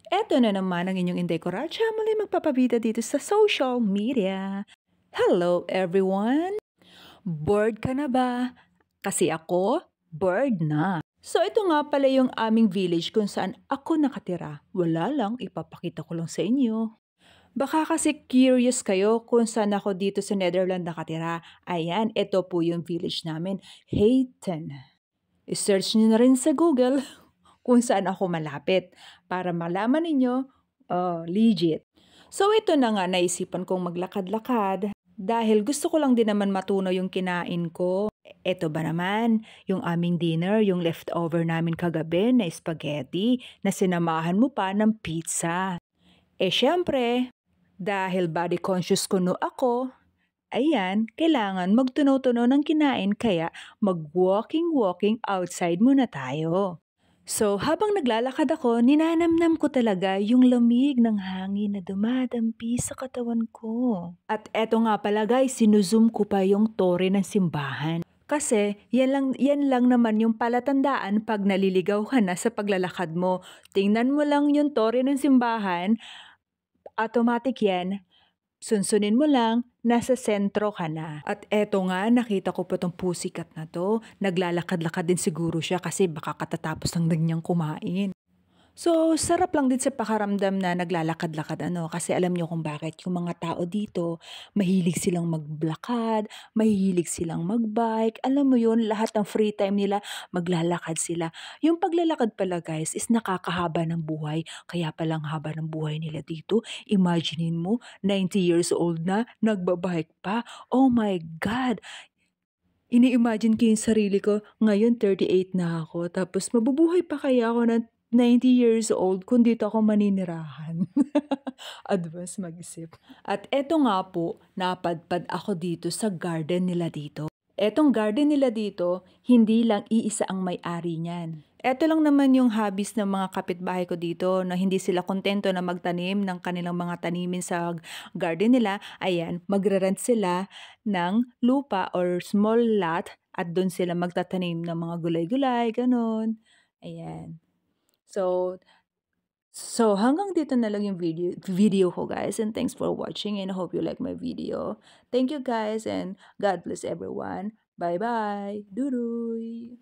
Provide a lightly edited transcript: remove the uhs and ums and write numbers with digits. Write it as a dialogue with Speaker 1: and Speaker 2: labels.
Speaker 1: Eto na naman ang inyong Inday Coracha muli magpapabida dito sa social media. Hello everyone! Bored ka na ba? Kasi ako, bored na. So ito nga pala yung aming village kung saan ako nakatira. Wala lang, ipapakita ko lang sa inyo. Baka kasi curious kayo kung saan ako dito sa Netherlands nakatira. Ayan, ito po yung village namin, Hayten. I-search nyo na rin sa Google kung saan ako malapit para malaman ninyo, legit. So ito na nga naisipan kong maglakad-lakad dahil gusto ko lang din naman matunaw yung kinain ko. Ito ba naman, yung aming dinner, yung leftover namin kagabi na spaghetti na sinamahan mo pa ng pizza. Syempre, dahil body conscious kuno ako, ayan, kailangan magtunaw-tunaw ng kinain kaya mag-walking outside muna tayo. So, habang naglalakad ako, ninanamnam ko talaga yung lamig ng hangin na dumadampi sa katawan ko. At eto nga pala guys, sinuzoom ko pa yung tore ng simbahan. Kasi yan lang naman yung palatandaan pag naliligaw ka na sa paglalakad mo. Tingnan mo lang yung tore ng simbahan, automatic yan, sunsunin mo lang, nasa sentro ka na. At eto nga, nakita ko pa tong pusikat na to. Naglalakad-lakad din siguro siya kasi baka katatapos lang din niyang kumain. So, sarap lang din sa pakaramdam na naglalakad-lakad kasi alam niyo kung bakit. Yung mga tao dito, mahilig silang maglakad, mahilig silang magbike. Alam mo yun, lahat ng free time nila, maglalakad sila. Yung paglalakad pala guys is nakakahaba ng buhay. Kaya palang haba ng buhay nila dito. Imaginein mo, 90 years old na, nagbabike pa. Oh my God! Ini-imagine ko yung sarili ko, ngayon 38 na ako, tapos mabubuhay pa kaya ako ng 90 years old kung dito ako maninirahan. Advance mag-isip. At eto nga po, napadpad ako dito sa garden nila dito. Etong garden nila dito, hindi lang iisa ang may-ari niyan. Eto lang naman yung hobbies ng mga kapitbahay ko dito na hindi sila kontento na magtanim ng kanilang mga tanimin sa garden nila. Ayan, magre-rent sila ng lupa or small lot at doon sila magtatanim ng mga gulay-gulay, ganun. Ayan. So hanggang dito na lang yung video ko guys, and thanks for watching and I hope you like my video. Thank you guys and God bless everyone. Bye bye. Duduy.